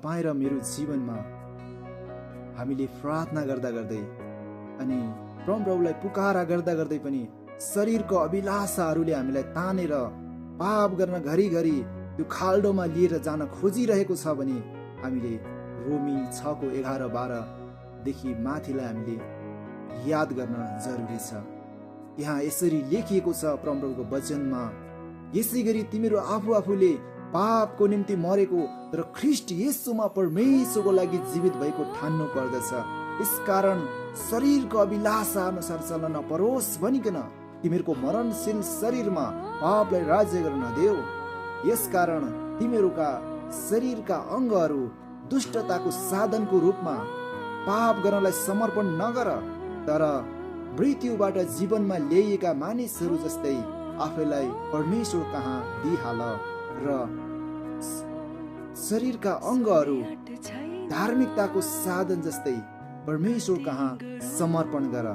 तपाईँ र मेरो जीवनमा हामीले प्रार्थना गर्दा गर्दै अनि परमप्रभुलाई पुकारा गर्दा गर्दै पनि शरीरको अभिलाषाहरूले हामीलाई तानेर पाप गर्न घरिघरि त्यो खाल्डोमा लिएर जान खोजिरहेको छ भने हामीले रोमी 6:11-12 देखि माथिलाई हामीले याद गर्न जरुरी छ। यहाँ यसरी लेखिएको छ परमप्रभुको वचनमा, यसै गरी तिमीहरू आफूले पापको निम्ति मरेको तर ख्रीष्ट येशूमा परमेश्वरको लागि जीवित भएको ठान्नु पर्दछ। यसकारण शरीरको अभिलाषा अनुसार चल्न नपरोस् भनिकन तिमीहरूको मरणशील शरीरमा पापलाई राज्य गर्न नदेऊ। यसकारण तिमीहरूका शरीरका अङ्गहरू दुष्टताको साधनको रूपमा पाप गर्नलाई समर्पण नगर, तर मृत्युबाट जीवनमा ल्याइएका मानिसहरू जस्तै आफैलाई परमेश्वर कहाँ दिइहाल र शरीरका अङ्गहरू धार्मिकताको साधन जस्तै परमेश्वर कहाँ समर्पण गर।